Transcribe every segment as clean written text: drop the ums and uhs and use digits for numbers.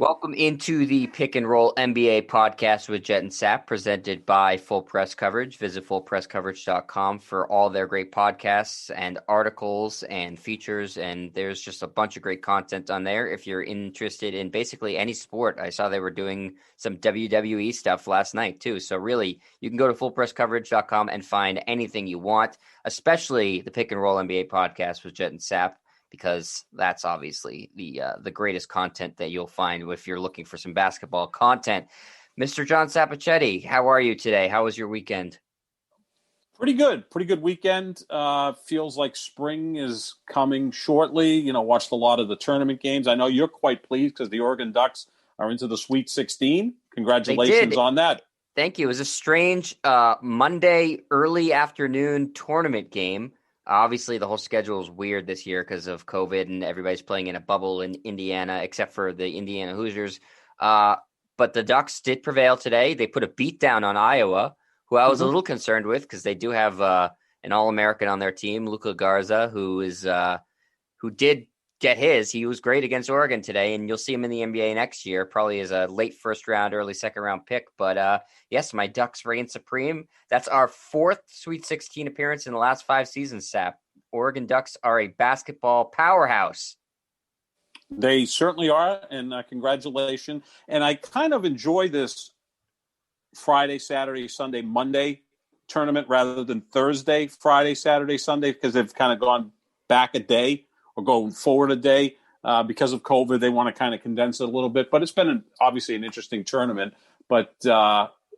Welcome into the Pick and Roll NBA podcast with Jet and Sap, presented by Full Press Coverage. Visit fullpresscoverage.com for all their great podcasts and articles and features, and there's just a bunch of great content on there. If you're interested in basically any sport, I saw they were doing some WWE stuff last night too. So really, you can go to fullpresscoverage.com and find anything you want, especially the Pick and Roll NBA podcast with Jet and Sap, because that's obviously the greatest content that you'll find if you're looking for some basketball content. Mr. John Sapichetti, how are you today? How was your weekend? Pretty good weekend. Feels like spring is coming shortly. Watched a lot of the tournament games. I know you're quite pleased because the Oregon Ducks are into the Sweet 16. Congratulations on that. Thank you. It was a strange Monday early afternoon tournament game. Obviously, the whole schedule is weird this year because of COVID and everybody's playing in a bubble in Indiana, except for the Indiana Hoosiers. But the Ducks did prevail today. They put a beat down on Iowa, who I was a little concerned with because they do have an All-American on their team, Luka Garza, who did get his. He was great against Oregon today, and you'll see him in the NBA next year, probably as a late first round, early second round pick. But yes, my Ducks reign supreme. That's our fourth Sweet 16 appearance in the last 5 seasons, Sap. Oregon Ducks are a basketball powerhouse. They certainly are, and congratulations. And I kind of enjoy this Friday, Saturday, Sunday, Monday tournament rather than Thursday, Friday, Saturday, Sunday, because they've kind of gone back a day or going forward a day because of COVID. They want to kind of condense it a little bit. But it's been obviously an interesting tournament. But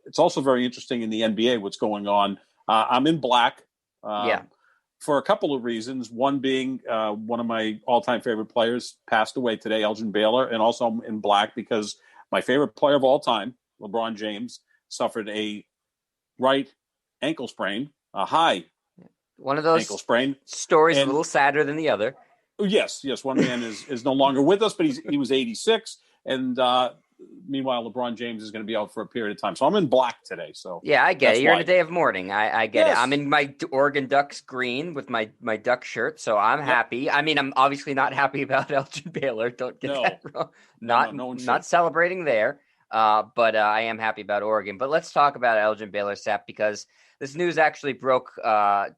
it's also very interesting in the NBA what's going on. I'm in black for a couple of reasons. One being one of my all-time favorite players passed away today, Elgin Baylor. And also I'm in black because my favorite player of all time, LeBron James, suffered a right ankle sprain, a high one of those ankle sprain. Stories a little sadder than the other. Yes. One man is no longer with us, but he was 86, and meanwhile LeBron James is going to be out for a period of time. So I'm in black today. So yeah, I get it. You're in a day of mourning. I get it. I'm in my Oregon Ducks green with my Duck shirt, so I'm happy. I mean, I'm obviously not happy about Elgin Baylor. Don't get that wrong. Not celebrating there. But I am happy about Oregon. But let's talk about Elgin Baylor, Sap, because this news actually broke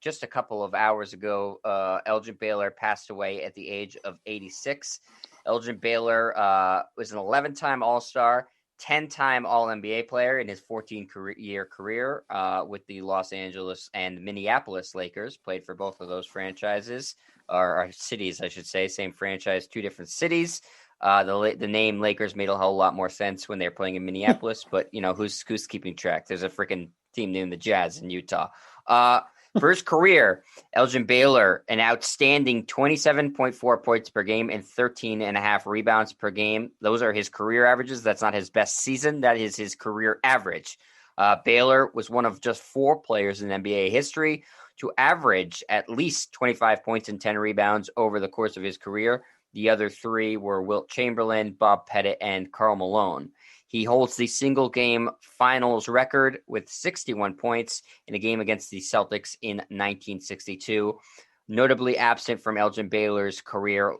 just a couple of hours ago. Elgin Baylor passed away at the age of 86. Elgin Baylor was an 11-time All-Star, 10-time All-NBA player in his 14-year career with the Los Angeles and Minneapolis Lakers. Played for both of those franchises, or cities, I should say. Same franchise, 2 different cities. The name Lakers made a whole lot more sense when they were playing in Minneapolis, but who's keeping track? There's a freaking team named the Jazz in Utah. For his career, Elgin Baylor, an outstanding 27.4 points per game and 13.5 rebounds per game. Those are his career averages. That's not his best season. That is his career average. Baylor was one of just 4 players in NBA history to average at least 25 points and 10 rebounds over the course of his career. The other 3 were Wilt Chamberlain, Bob Pettit, and Karl Malone. He holds the single-game finals record with 61 points in a game against the Celtics in 1962. Notably absent from Elgin Baylor's career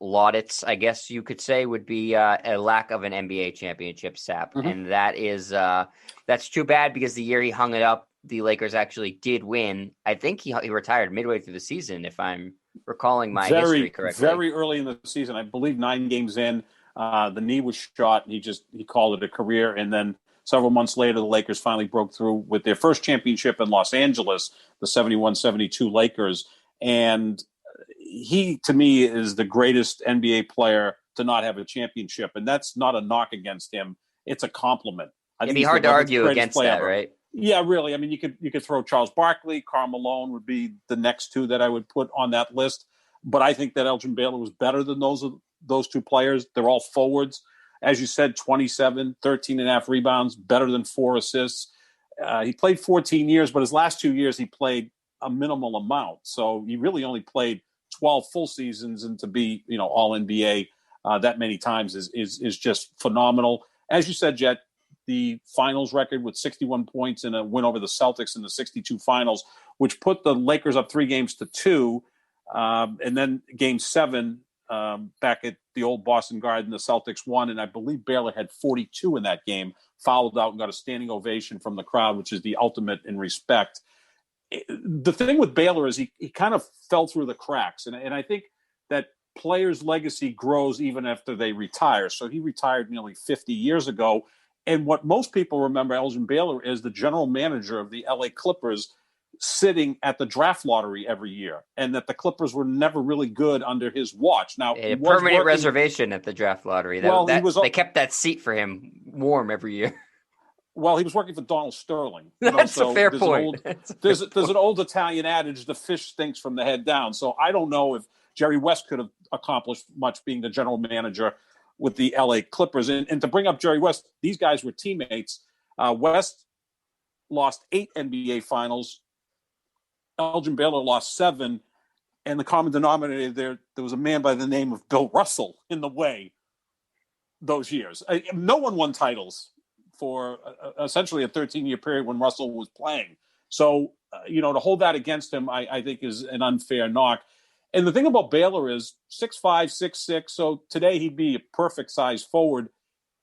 laudits, I guess you could say, would be a lack of an NBA championship, Sap. And that is that's too bad because the year he hung it up, the Lakers actually did win. I think he retired midway through the season, if I'm recalling my history correctly. Very early in the season, I believe 9 games in, the knee was shot, and he called it a career. And then several months later, the Lakers finally broke through with their first championship in Los Angeles, the 71-72 Lakers. And he, to me, is the greatest NBA player to not have a championship. And that's not a knock against him. It's a compliment. It'd be hard to argue against that, right? Yeah, really. I mean, you could throw Charles Barkley, Karl Malone would be the next 2 that I would put on that list. But I think that Elgin Baylor was better than those 2 players. They're all forwards. As you said, 27, 13.5 rebounds, better than 4 assists. He played 14 years, but his last 2 years he played a minimal amount. So he really only played 12 full seasons, and to be, all NBA that many times is just phenomenal. As you said, Jet, the finals record with 61 points and a win over the Celtics in the 62 finals, which put the Lakers up 3-2. And then game 7 back at the old Boston Garden. The Celtics won, and I believe Baylor had 42 in that game, fouled out and got a standing ovation from the crowd, which is the ultimate in respect. The thing with Baylor is he kind of fell through the cracks, and I think that players' legacy grows even after they retire. So he retired nearly 50 years ago, and what most people remember Elgin Baylor is the general manager of the LA Clippers, sitting at the draft lottery every year, and that the Clippers were never really good under his watch. Now, a permanent reservation at the draft lottery. They kept that seat for him warm every year. Well, he was working for Donald Sterling. That's a fair point. There's an old Italian adage, the fish stinks from the head down. So I don't know if Jerry West could have accomplished much being the general manager with the LA Clippers. And to bring up Jerry West, these guys were teammates. West lost 8 NBA finals. Elgin Baylor lost 7. And the common denominator there was a man by the name of Bill Russell in the way those years. No one won titles for essentially a 13-year period when Russell was playing. So, to hold that against him, I think is an unfair knock. And the thing about Baylor is 6'5", 6'6", so today he'd be a perfect size forward.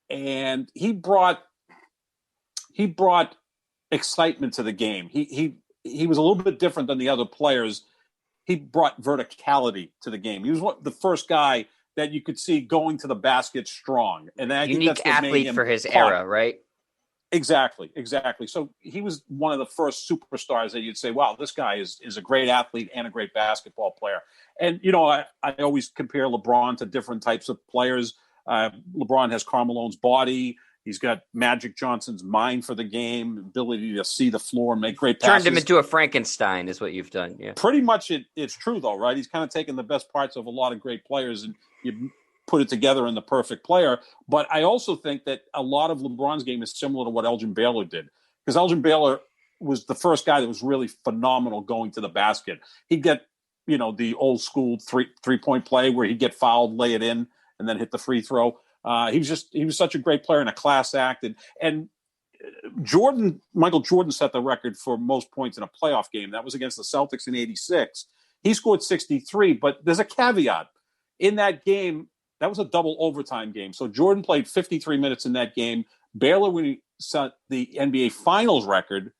And he brought excitement to the game. He was a little bit different than the other players. He brought verticality to the game. He was the first guy that you could see going to the basket strong. And I unique think that's athlete for his era, right? Exactly. So he was one of the first superstars that you'd say, wow, this guy is a great athlete and a great basketball player. And, I always compare LeBron to different types of players. LeBron has Karl Malone's body. He's got Magic Johnson's mind for the game, ability to see the floor and make great passes. Turned him into a Frankenstein is what you've done. Yeah. Pretty much it's true, though, right? He's kind of taken the best parts of a lot of great players and you put it together in the perfect player. But I also think that a lot of LeBron's game is similar to what Elgin Baylor did, because Elgin Baylor was the first guy that was really phenomenal going to the basket. He'd get, the old school three-point play where he'd get fouled, lay it in, and then hit the free throw. He was such a great player and a class act. And Michael Jordan set the record for most points in a playoff game. That was against the Celtics in '86. He scored 63, but there's a caveat. In that game, that was a double overtime game. So Jordan played 53 minutes in that game. Baylor, when he set the NBA Finals record,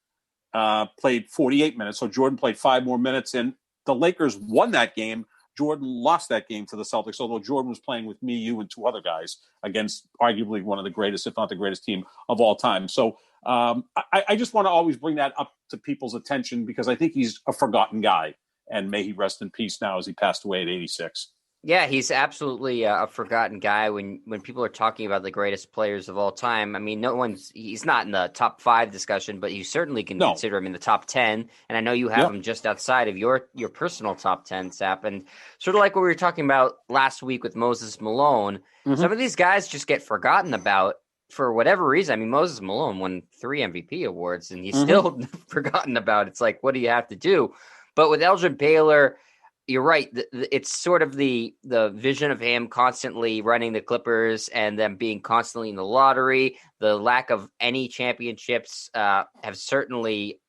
played 48 minutes. So Jordan played 5 more minutes. And the Lakers won that game. Jordan lost that game to the Celtics, although Jordan was playing with me, you, and 2 other guys against arguably one of the greatest, if not the greatest team of all time. So I just want to always bring that up to people's attention because I think he's a forgotten guy. And may he rest in peace now as he passed away at 86. Yeah, he's absolutely a forgotten guy when people are talking about the greatest players of all time. I mean, he's not in the top 5 discussion, but you certainly can consider him in the top 10. And I know you have him just outside of your personal top 10, Sap. And sort of like what we were talking about last week with Moses Malone, some of these guys just get forgotten about for whatever reason. I mean, Moses Malone won 3 MVP awards and he's still forgotten about. It's like, what do you have to do? But with Elgin Baylor, you're right. It's sort of the vision of him constantly running the Clippers and them being constantly in the lottery. The lack of any championships have certainly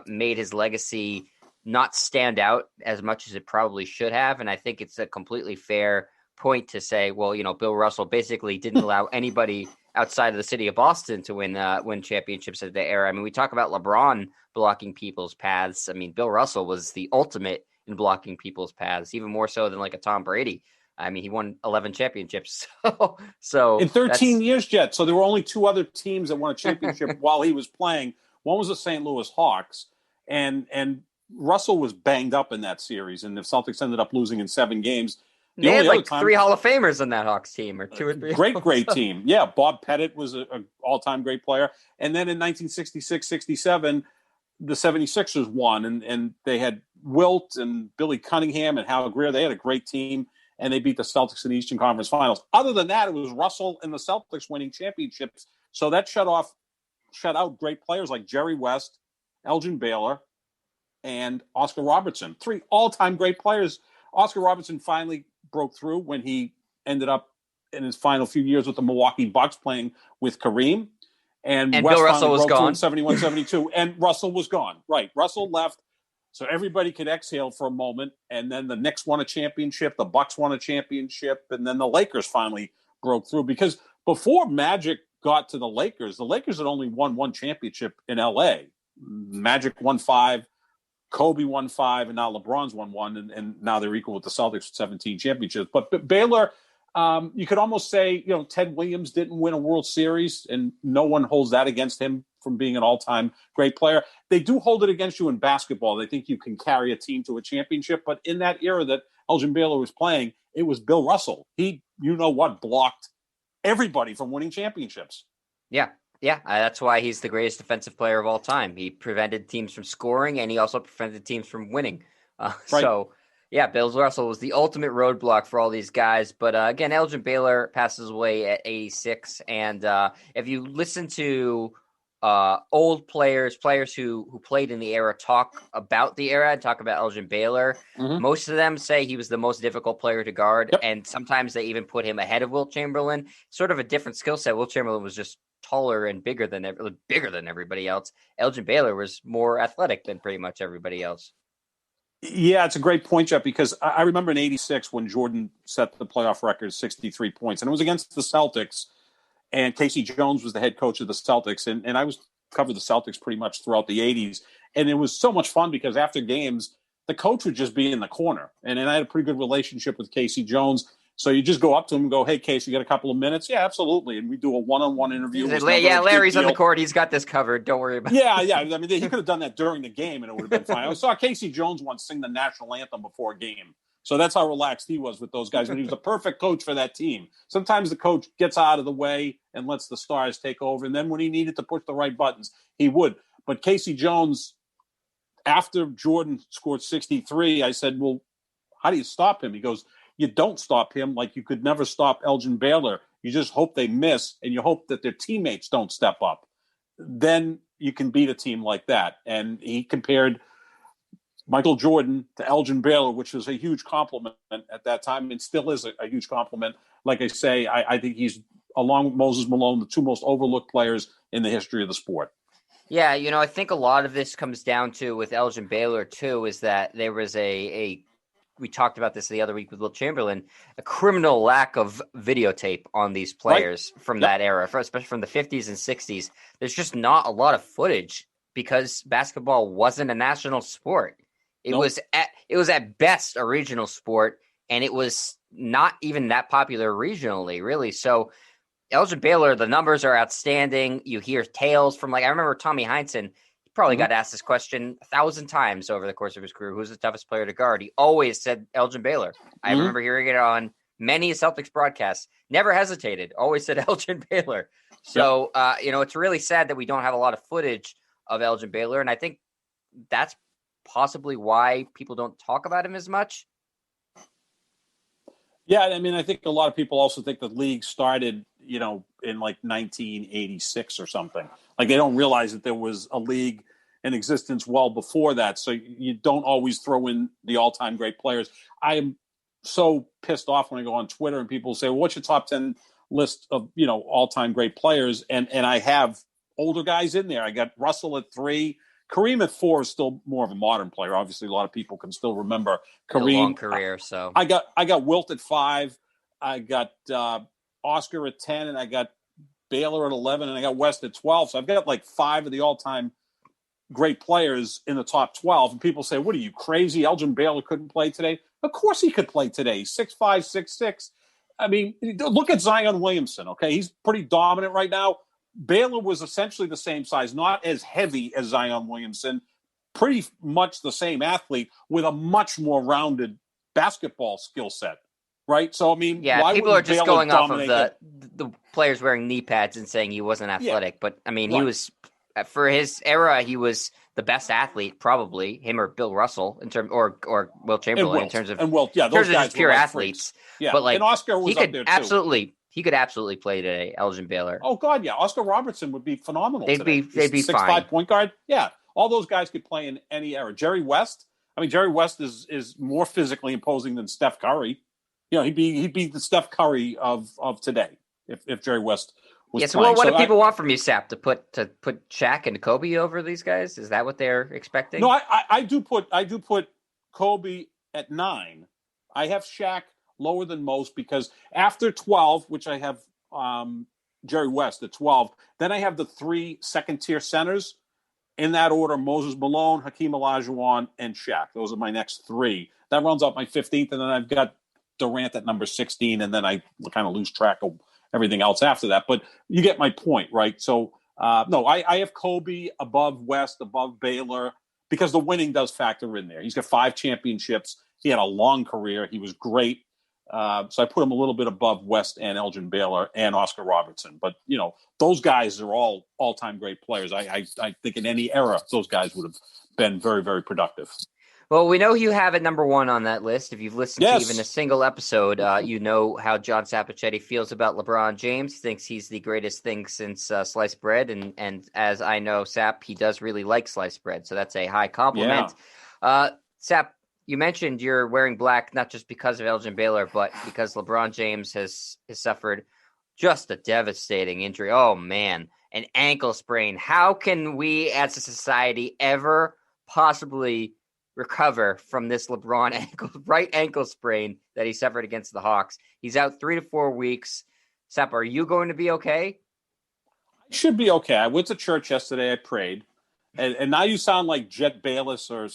made his legacy not stand out as much as it probably should have. And I think it's a completely fair point to say, well, Bill Russell basically didn't allow anybody outside of the city of Boston to win championships at the era. I mean, we talk about LeBron blocking people's paths. I mean, Bill Russell was the ultimate in blocking people's paths, even more so than like a Tom Brady. I mean, he won 11 championships. So in 13 years, Jet. So there were only 2 other teams that won a championship while he was playing. One was the St. Louis Hawks, and Russell was banged up in that series, and the Celtics ended up losing in 7 games. They had like 3 Hall of Famers in that Hawks team, or 2 or 3. Great team. Yeah, Bob Pettit was an all-time great player. And then in 1966-67, the 76ers won, and they had Wilt and Billy Cunningham and Hal Greer. They had a great team, and they beat the Celtics in the Eastern Conference Finals. Other than that, it was Russell and the Celtics winning championships. So that shut out great players like Jerry West, Elgin Baylor, and Oscar Robertson. 3 all-time great players. Oscar Robertson finally broke through when he ended up in his final few years with the Milwaukee Bucks playing with Kareem. And West Bill Russell was gone. In 71-72, and Russell was gone. Right. Russell left. So everybody could exhale for a moment, and then the Knicks won a championship, the Bucks won a championship, and then the Lakers finally broke through. Because before Magic got to the Lakers had only won one championship in L.A. Magic won 5, Kobe won 5, and now LeBron's won 1, and now they're equal with the Celtics with 17 championships. But Baylor, you could almost say, Ted Williams didn't win a World Series, and no one holds that against him from being an all-time great player. They do hold it against you in basketball. They think you can carry a team to a championship, but in that era that Elgin Baylor was playing, it was Bill Russell. He, blocked everybody from winning championships. Yeah. Yeah, that's why he's the greatest defensive player of all time. He prevented teams from scoring, and he also prevented teams from winning. Right. So, yeah, Bill Russell was the ultimate roadblock for all these guys. But, again, Elgin Baylor passes away at 86. And if you listen to old players who played in the era talk about the era and talk about Elgin Baylor, most of them say he was the most difficult player to guard. Yep. And sometimes they even put him ahead of Wilt Chamberlain. Sort of a different skill set. Wilt Chamberlain was just taller and bigger than everybody else. Elgin Baylor was more athletic than pretty much everybody else. Yeah, it's a great point, Jeff, because I remember in 86 when Jordan set the playoff record, 63 points, and it was against the Celtics, and Casey Jones was the head coach of the Celtics, and I covered the Celtics pretty much throughout the 80s, and it was so much fun because after games, the coach would just be in the corner, and I had a pretty good relationship with Casey Jones. So you just go up to him and go, "Hey, Case, you got a couple of minutes?" "Yeah, absolutely." And we do a one-on-one interview. Larry's on the court. He's got this covered. Don't worry about it. Yeah. I mean, he could have done that during the game, and it would have been fine. I saw Casey Jones once sing the national anthem before a game. So that's how relaxed he was with those guys. And he was a perfect coach for that team. Sometimes the coach gets out of the way and lets the stars take over. And then when he needed to push the right buttons, he would. But Casey Jones, after Jordan scored 63, I said, "Well, how do you stop him?" He goes, "You don't stop him like you could never stop Elgin Baylor. You just hope they miss, and you hope that their teammates don't step up. Then you can beat a team like that." And he compared Michael Jordan to Elgin Baylor, which was a huge compliment at that time and still is a huge compliment. Like I say, I think he's, along with Moses Malone, the two most overlooked players in the history of the sport. Yeah, I think a lot of this comes down to, with Elgin Baylor, too, is that there was we talked about this the other week with Wilt Chamberlain, a criminal lack of videotape on these players from that era, especially from the 50s and 60s. There's just not a lot of footage because basketball wasn't a national sport. It was at best a regional sport, and it was not even that popular regionally, really. So Elgin Baylor, the numbers are outstanding. You hear tales from, I remember Tommy Heinsohn. Probably got asked this question 1,000 times over the course of his career. Who's the toughest player to guard? He always said Elgin Baylor. I remember hearing it on many Celtics broadcasts. Never hesitated. Always said Elgin Baylor. So, it's really sad that we don't have a lot of footage of Elgin Baylor. And I think that's possibly why people don't talk about him as much. Yeah, I mean, I think a lot of people also think the league started, in 1986 or something. They don't realize that there was a league in existence well before that. So you don't always throw in the all-time great players. I am so pissed off when I go on Twitter and people say, "Well, what's your top 10 list of, all-time great players?" And I have older guys in there. I got Russell at 3. Kareem at 4 is still more of a modern player. Obviously, a lot of people can still remember Kareem. A long career, so. I got Wilt at 5. I got Oscar at 10, and I got Baylor at 11, and I got West at 12. So I've got 5 of the all-time great players in the top 12. And people say, "What are you, crazy? Elgin Baylor couldn't play today?" Of course he could play today. 6'5", 6'6". I mean, look at Zion Williamson, okay? He's pretty dominant right now. Baylor was essentially the same size, not as heavy as Zion Williamson, pretty much the same athlete with a much more rounded basketball skill set. Right, so I mean, why people are just Baylor going off of the players wearing knee pads and saying he wasn't athletic. But I mean, he was, for his era, he was the best athlete, probably him or Bill Russell in terms, or Wilt Chamberlain in terms of those guys just pure athletes. Yeah, but and Oscar was up there too. He could absolutely play today, Elgin Baylor. Oh God, yeah, Oscar Robertson would be phenomenal. They'd be 6'5" fine. Point guard. Yeah, all those guys could play in any era. Jerry West. I mean, Jerry West is more physically imposing than Steph Curry. He'd be the Steph Curry of today if Jerry West was playing. What do people want from you, Sap? To put Shaq and Kobe over these guys? Is that what they're expecting? No, I do put Kobe at 9. I have Shaq lower than most because after 12, which I have Jerry West at 12, then I have the 3 second-tier centers. In that order, Moses Malone, Hakeem Olajuwon, and Shaq. Those are my next 3. That rounds up my 15th, and then I've got Durant at number 16, and then I kind of lose track of everything else after that. But you get my point, right? So, no, I have Kobe above West, above Baylor, because the winning does factor in there. He's got 5 championships. He had a long career. He was great. So I put him a little bit above West and Elgin Baylor and Oscar Robertson. But, those guys are all all-time great players. I think in any era, those guys would have been very, very productive. Well, we know you have it number 1 on that list. If you've listened to even a single episode, you know how John Sapichetti feels about LeBron James. He thinks he's the greatest thing since sliced bread. And as I know, Sap, he does really like sliced bread. So that's a high compliment. Yeah. Sap, you mentioned you're wearing black not just because of Elgin Baylor, but because LeBron James has suffered just a devastating injury. Oh, man, an ankle sprain. How can we as a society ever possibly recover from this LeBron right ankle sprain that he suffered against the Hawks? He's out 3 to 4 weeks. Sap, are you going to be okay? I should be okay. I went to church yesterday. I prayed. And now you sound like Jet Bayless or,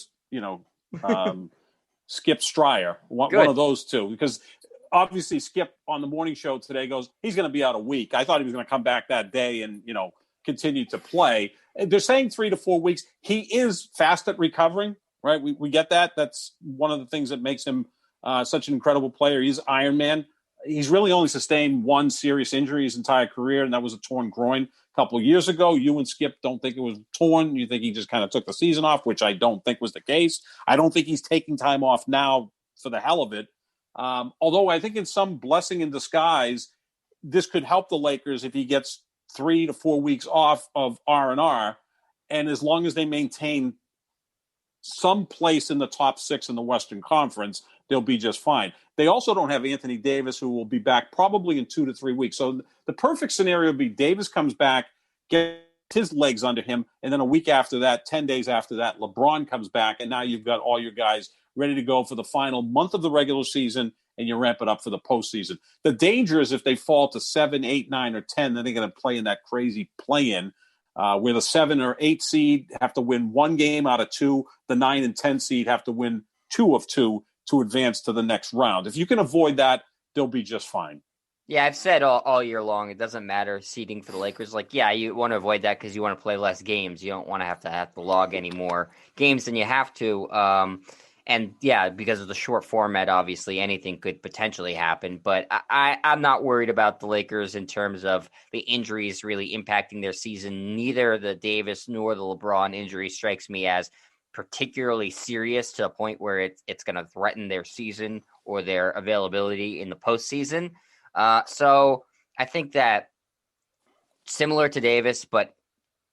Skip Stryer, one of those two, because obviously Skip on the morning show today goes, he's going to be out a week. I thought he was going to come back that day and, continue to play. They're saying 3 to 4 weeks. He is fast at recovering, right? We get that. That's one of the things that makes him such an incredible player. He's Iron Man. He's really only sustained 1 serious injury his entire career, and that was a torn groin a couple of years ago. You and Skip don't think it was torn. You think he just kind of took the season off, which I don't think was the case. I don't think he's taking time off now for the hell of it. Although I think in some blessing in disguise, this could help the Lakers if he gets 3 to 4 weeks off of R&R. And as long as they maintain some place in the top 6 in the Western Conference, they'll be just fine. They also don't have Anthony Davis, who will be back probably in 2 to 3 weeks. So the perfect scenario would be Davis comes back, gets his legs under him, and then a week after that, 10 days after that, LeBron comes back, and now you've got all your guys ready to go for the final month of the regular season, and you ramp it up for the postseason. The danger is if they fall to 7, 8, 9, or 10, then they're going to play in that crazy play-in where the 7 or 8 seed have to win 1 game out of 2. The 9 and 10 seed have to win 2 of 2 to advance to the next round. If you can avoid that, they'll be just fine. Yeah, I've said all year long, it doesn't matter seeding for the Lakers. You want to avoid that because you want to play less games. You don't want to have to log any more games than you have to. And yeah, because of the short format, obviously anything could potentially happen. But I'm not worried about the Lakers in terms of the injuries really impacting their season. Neither the Davis nor the LeBron injury strikes me as particularly serious to a point where it's going to threaten their season or their availability in the postseason. So I think that similar to Davis, but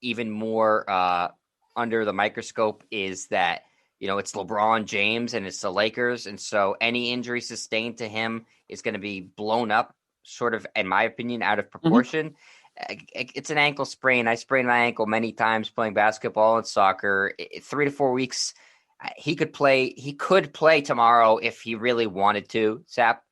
even more under the microscope is that, it's LeBron James and it's the Lakers. And so any injury sustained to him is going to be blown up, sort of, in my opinion, out of proportion. Mm-hmm. It's an ankle sprain. I sprained my ankle many times playing basketball and soccer. 3 to 4 weeks, he could play tomorrow if he really wanted to, Sap.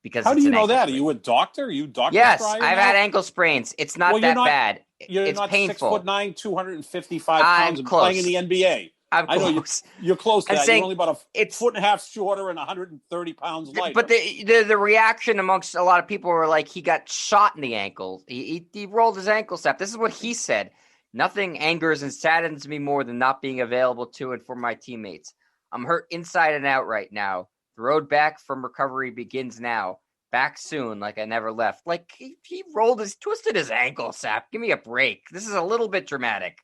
Because how do you know that? Sprain. Are you a doctor? Are you Dr. Yes, Stryer I've had ankle sprains. It's not bad. You're not painful. 6'9", 255 pounds and playing in the NBA. I know you're close to that. You're only about a foot and a half shorter and 130 pounds lighter. But the reaction amongst a lot of people were like he got shot in the ankle. He rolled his ankle, Sap. This is what he said. Nothing angers and saddens me more than not being available to and for my teammates. I'm hurt inside and out right now. The road back from recovery begins now. Back soon, like I never left. Like he twisted his ankle, Sap. Give me a break. This is a little bit dramatic.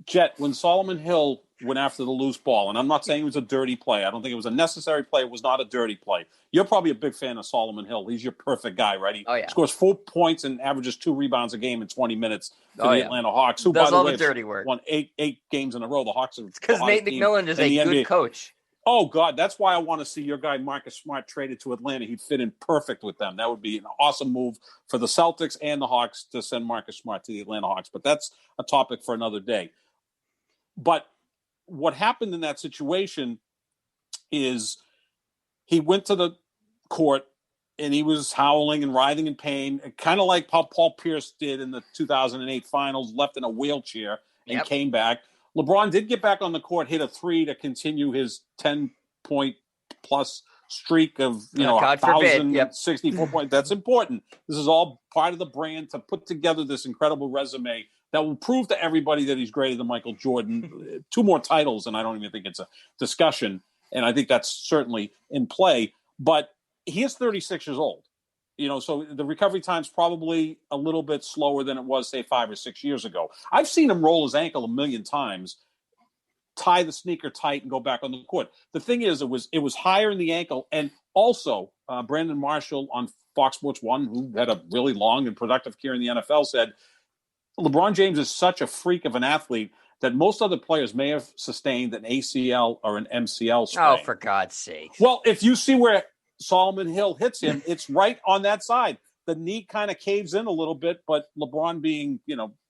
Jet, when Solomon Hill went after the loose ball, and I'm not saying it was a dirty play. I don't think it was a necessary play. It was not a dirty play. You're probably a big fan of Solomon Hill. He's your perfect guy, right? He scores 4 points and averages 2 rebounds a game in 20 minutes for the Atlanta Hawks, who, does by the all way, the dirty work. Won eight games in a row. The Hawks are because Nate McMillan is a good coach. Oh, God, that's why I want to see your guy Marcus Smart traded to Atlanta. He'd fit in perfect with them. That would be an awesome move for the Celtics and the Hawks to send Marcus Smart to the Atlanta Hawks. But that's a topic for another day. But what happened in that situation is he went to the court and he was howling and writhing in pain, kind of like how Paul Pierce did in the 2008 finals, left in a wheelchair and came back. LeBron did get back on the court, hit a three to continue his 10-point plus streak of 1,064 points. That's important. This is all part of the brand to put together this incredible resume that will prove to everybody that he's greater than Michael Jordan. 2 more titles, and I don't even think it's a discussion. And I think that's certainly in play. But he is 36 years old. So the recovery time's probably a little bit slower than it was, say, 5 or 6 years ago. I've seen him roll his ankle a million times, tie the sneaker tight, and go back on the court. The thing is, it was higher in the ankle. And also, Brandon Marshall on Fox Sports 1, who had a really long and productive career in the NFL, said, LeBron James is such a freak of an athlete that most other players may have sustained an ACL or an MCL sprain. Oh, for God's sake. Well, if you see where Solomon Hill hits him, it's right on that side. The knee kind of caves in a little bit, but LeBron being,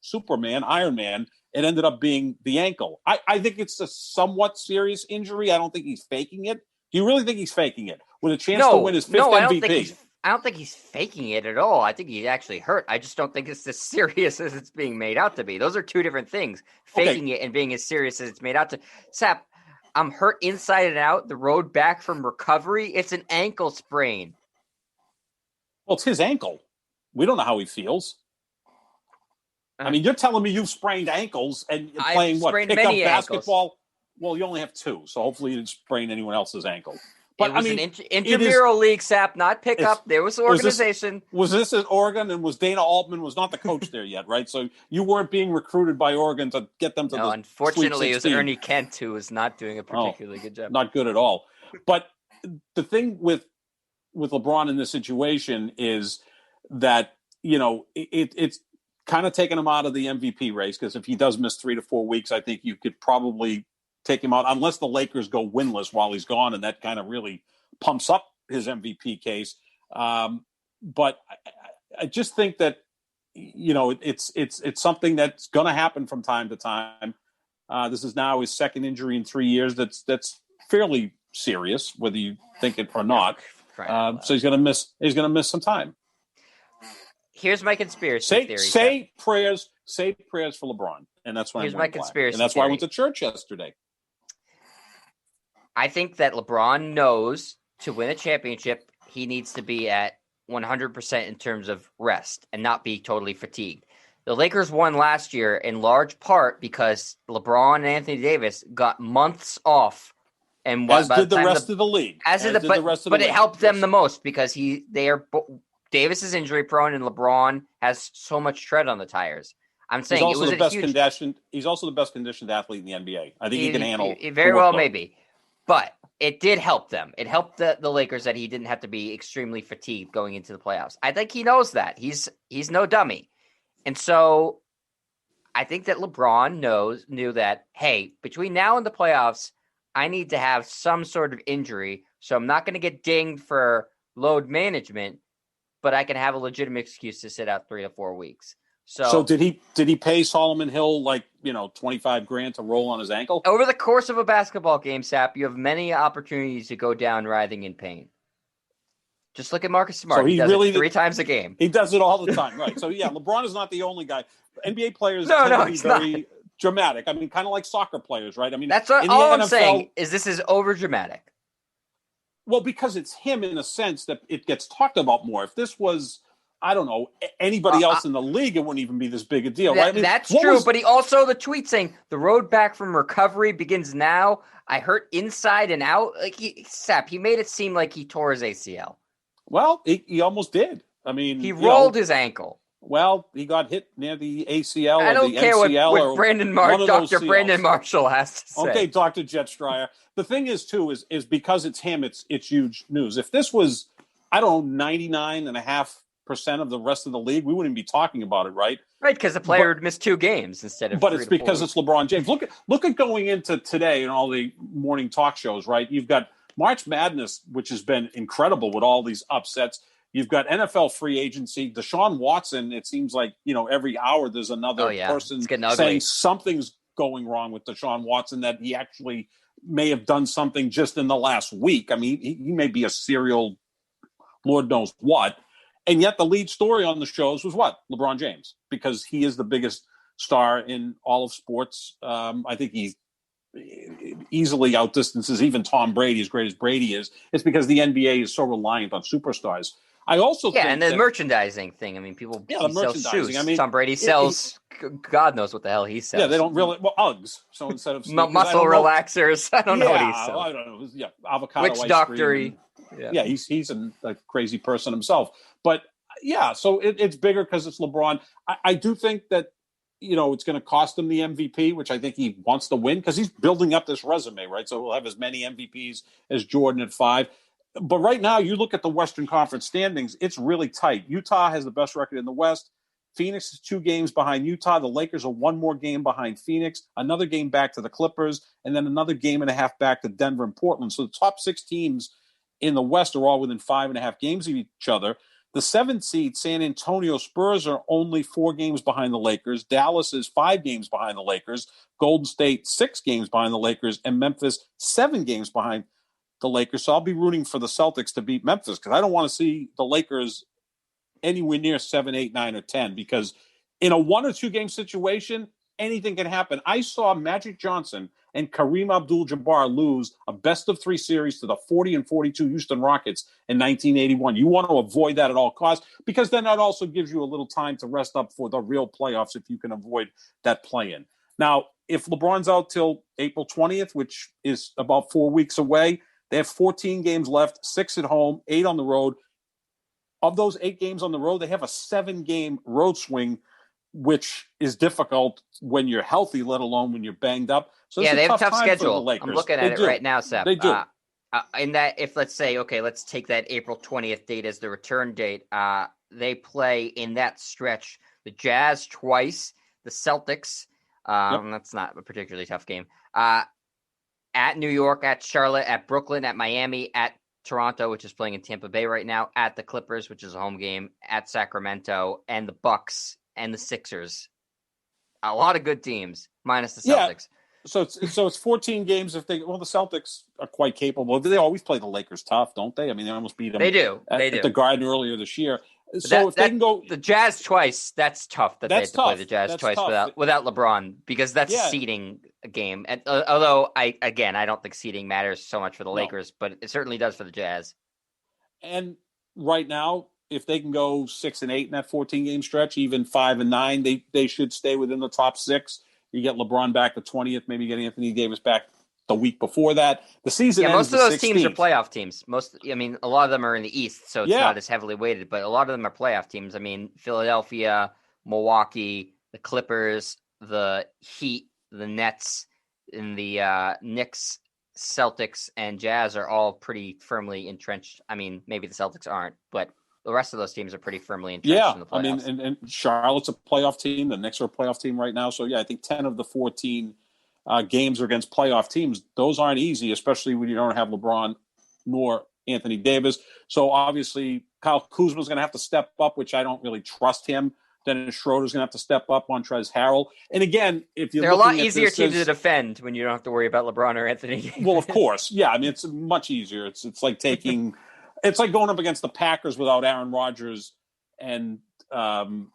Superman, Iron Man, it ended up being the ankle. I think it's a somewhat serious injury. I don't think he's faking it. Do you really think he's faking it? With a chance to win his 5th MVP? I don't think he's faking it at all. I think he's actually hurt. I just don't think it's as serious as it's being made out to be. Those are 2 different things. Faking it and being as serious as it's made out to. Sap, I'm hurt inside and out. The road back from recovery, it's an ankle sprain. Well, it's his ankle. We don't know how he feels. I mean, you're telling me you've sprained ankles and you're playing pickup basketball? Ankles. Well, you only have 2, so hopefully you didn't sprain anyone else's ankle. But it was an intramural league, Sap, not pickup. There was organization. Was this at Oregon, and was Dana Altman was not the coach there yet, right? So you weren't being recruited by Oregon to get them to the unfortunately, Sweet 16. It was Ernie Kent who was not doing a particularly good job. Not good at all. But the thing with LeBron in this situation is that, it's kind of taken him out of the MVP race, because if he does miss 3 to 4 weeks, I think you could probably take him out, unless the Lakers go winless while he's gone, and that kind of really pumps up his MVP case. But I just think that, it's something that's going to happen from time to time. This is now his 2nd injury in 3 years. That's fairly serious, whether you think it or not. So he's going to miss some time. Here's my conspiracy theory. Say prayers for LeBron, and that's why. Here's my conspiracy and that's theory. why I went to church yesterday. I think that LeBron knows to win a championship, he needs to be at 100% in terms of rest and not be totally fatigued. The Lakers won last year in large part because LeBron and Anthony Davis got months off, and as did the rest of the league. But it helped them the most because Davis is injury prone and LeBron has so much tread on the tires. I'm saying he's also the best conditioned athlete in the NBA. I think he can handle. Very well, maybe. But it did help them. It helped the Lakers that he didn't have to be extremely fatigued going into the playoffs. I think he knows that. He's no dummy. And so I think that LeBron knew that, hey, between now and the playoffs, I need to have some sort of injury. So I'm not going to get dinged for load management, but I can have a legitimate excuse to sit out 3 to 4 weeks. So did he pay Solomon Hill $25,000 to roll on his ankle? Over the course of a basketball game, Sap, you have many opportunities to go down writhing in pain. Just look at Marcus Smart. So he does it 3 times a game. He does it all the time, right? So yeah, LeBron is not the only guy. NBA players tend to be very dramatic. I mean, kind of like soccer players, right? I mean, that's what all I'm saying is this is over dramatic. Well, because it's him in a sense that it gets talked about more. If this was, I don't know, anybody else in the league, it wouldn't even be this big a deal, right? I mean, that's true, but he also, the tweet saying, the road back from recovery begins now. I hurt inside and out. He made it seem like he tore his ACL. Well, he almost did. I mean, he rolled his ankle. Well, he got hit near the ACL I don't or the care MCL what Dr. Brandon Marshall has to say. Okay, Dr. Jet Stryer. The thing is, too, is because it's him, it's huge news. If this was, I don't know, 99.5 of the rest of the league, we wouldn't be talking about it, right? Right, because the player would miss 2 games instead of. But it's because it's LeBron James. Look at going into today and all the morning talk shows, right? You've got March Madness, which has been incredible with all these upsets. You've got NFL free agency. Deshaun Watson, it seems like, every hour there's another person saying something's going wrong with Deshaun Watson, that he actually may have done something just in the last week. I mean, he may be a serial Lord knows what. And yet the lead story on the shows was what? LeBron James, because he is the biggest star in all of sports. I think he easily outdistances even Tom Brady, as great as Brady is. It's because the NBA is so reliant on superstars. I also think and the merchandising thing. I mean, people sell shoes. I mean, Tom Brady sells God knows what the hell he sells. Yeah, they don't really Uggs. So instead of muscle relaxers, I don't know what he sells. I don't know. Yeah, avocado Witch ice doctory. Cream. Yeah, he's a crazy person himself. But yeah, so it's bigger because it's LeBron. I do think that it's going to cost him the MVP, which I think he wants to win because he's building up this resume, right? So he'll have as many MVPs as Jordan at 5. But right now, you look at the Western Conference standings, it's really tight. Utah has the best record in the West. Phoenix is 2 games behind Utah. The Lakers are 1 more game behind Phoenix, another game back to the Clippers, and then another game and a half back to Denver and Portland. So the top 6 teams in the West are all within 5.5 games of each other. The 7th seed, San Antonio Spurs, are only 4 games behind the Lakers. Dallas is 5 games behind the Lakers. Golden State, 6 games behind the Lakers. And Memphis, 7 games behind the Lakers. So I'll be rooting for the Celtics to beat Memphis because I don't want to see the Lakers anywhere near 7, 8, 9, or 10 because in a 1 or 2 game situation, anything can happen. I saw Magic Johnson and Kareem Abdul-Jabbar lose a best-of-3 series to the 40-42 Houston Rockets in 1981. You want to avoid that at all costs because then that also gives you a little time to rest up for the real playoffs if you can avoid that play-in. Now, if LeBron's out till April 20th, which is about 4 weeks away, they have 14 games left, 6 at home, 8 on the road. Of those 8 games on the road, they have a 7-game road swing, which is difficult when you're healthy, let alone when you're banged up. So they have a tough schedule. I'm looking at it right now, Seth. They do. In that, if let's say, let's take that April 20th date as the return date. They play in that stretch the Jazz twice, the Celtics. That's not a particularly tough game. At New York, at Charlotte, at Brooklyn, at Miami, at Toronto, which is playing in Tampa Bay right now, at the Clippers, which is a home game, at Sacramento, and the Bucks and the Sixers. A lot of good teams, minus the Celtics. Yeah. So it's 14 games. The Celtics are quite capable. They always play the Lakers tough, don't they? I mean, they almost beat them. They do. At the Garden earlier this year. So if they can go the Jazz twice, that's tough. They have to play the Jazz twice without LeBron because that's a seeding game. And although I don't think seeding matters so much for the Lakers, but it certainly does for the Jazz. And right now, if they can go 6 and 8 in that 14 game stretch, even 5 and 9, they should stay within the top 6. You get LeBron back the 20th, maybe get Anthony Davis back the week before that. The season ends most of those 16th. teams are playoff teams. A lot of them are in the East, so it's not as heavily weighted, but a lot of them are playoff teams. I mean, Philadelphia, Milwaukee, the Clippers, the Heat, the Nets, and the Knicks, Celtics, and Jazz are all pretty firmly entrenched. I mean, maybe the Celtics aren't, but the rest of those teams are pretty firmly entrenched in the playoffs. I mean, and Charlotte's a playoff team. The Knicks are a playoff team right now. So, I think 10 of the 14 games are against playoff teams. Those aren't easy, especially when you don't have LeBron nor Anthony Davis. So, obviously, Kyle Kuzma's going to have to step up, which I don't really trust him. Dennis Schroeder's going to have to step up. Montrezl Harrell. And again, if you're they're a lot easier teams to defend when you don't have to worry about LeBron or Anthony Davis. Well, of course. Yeah, I mean, it's much easier. It's like taking – it's like going up against the Packers without Aaron Rodgers and Devontae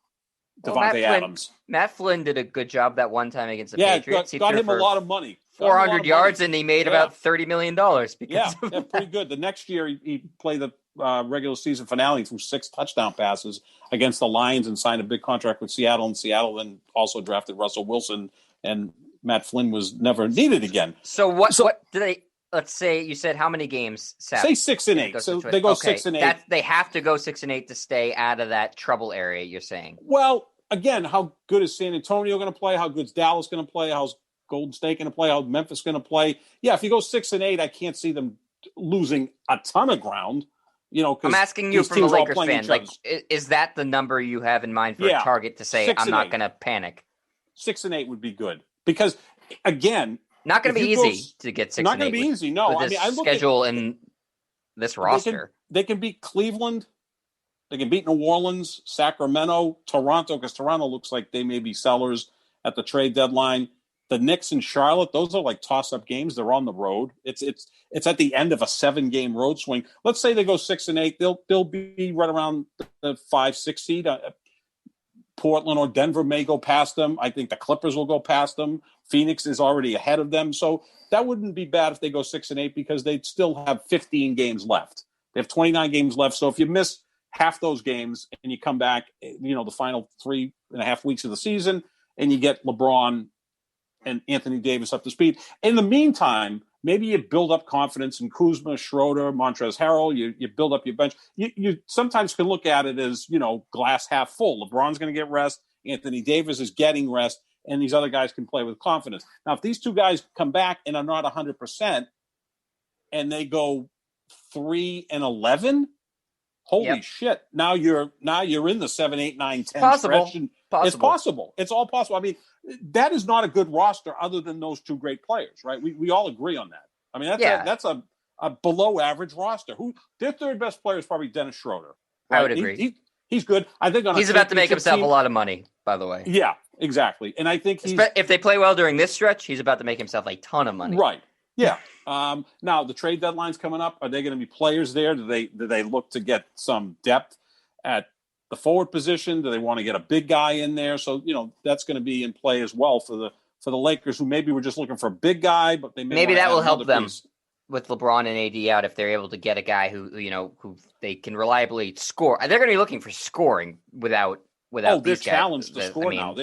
Adams. Matt Flynn did a good job that one time against the Patriots. Got him a lot of money. 400 yards, and he made about $30 million. Pretty good. The next year, he played the regular season finale through 6 touchdown passes against the Lions and signed a big contract with Seattle. And Seattle then also drafted Russell Wilson, and Matt Flynn was never needed again. So what do they... Let's say you said how many games? Say 6 and 8. So they go 6 and 8. They have to go 6 and 8 to stay out of that trouble area. You're saying? Well, again, how good is San Antonio going to play? How good is Dallas going to play? How's Golden State going to play? How's Memphis going to play? Yeah, if you go 6 and 8, I can't see them losing a ton of ground. I'm asking you from a Lakers fan. Like, is that the number you have in mind for a target to say I'm not going to panic? 6 and 8 would be good because, again, not going to be easy to get 6 and 8. Not going to be easy. No, I look schedule and this roster. They can beat Cleveland. They can beat New Orleans, Sacramento, Toronto, because Toronto looks like they may be sellers at the trade deadline. The Knicks and Charlotte, those are like toss-up games. They're on the road. It's at the end of a 7-game road swing. Let's say they go 6 and 8. They'll be right around the 5-6 seed. Portland or Denver may go past them. I think the Clippers will go past them. Phoenix is already ahead of them. So that wouldn't be bad if they go 6 and 8 because they'd still have 15 games left. They have 29 games left. So if you miss half those games and you come back, the final 3.5 weeks of the season, and you get LeBron and Anthony Davis up to speed. In the meantime, maybe you build up confidence in Kuzma, Schroeder, Montrezl Harrell. You build up your bench. You sometimes can look at it as, glass half full. LeBron's going to get rest. Anthony Davis is getting rest. And these other guys can play with confidence. Now, if these two guys come back and are not 100% and they go 3 and 11, holy shit. Now you're in the 7, 8, 9, 10 stretch. It's possible. It's all possible. I mean, that is not a good roster other than those two great players, right? We all agree on that. I mean, that's a below average roster. Their third best player is probably Dennis Schroeder. Right? I would agree. He's good. I think he's about to make himself a lot of money, by the way. Yeah, exactly. And I think if they play well during this stretch, he's about to make himself a ton of money. Right. Yeah. Now the trade deadline's coming up. Are they going to be players there? Do they look to get some depth at the forward position? Do they want to get a big guy in there? So, that's going to be in play as well for the Lakers, who maybe were just looking for a big guy, but they maybe that will help them with LeBron and AD out if they're able to get a guy who they can reliably score. They're going to be looking for scoring without they're challenged to score now.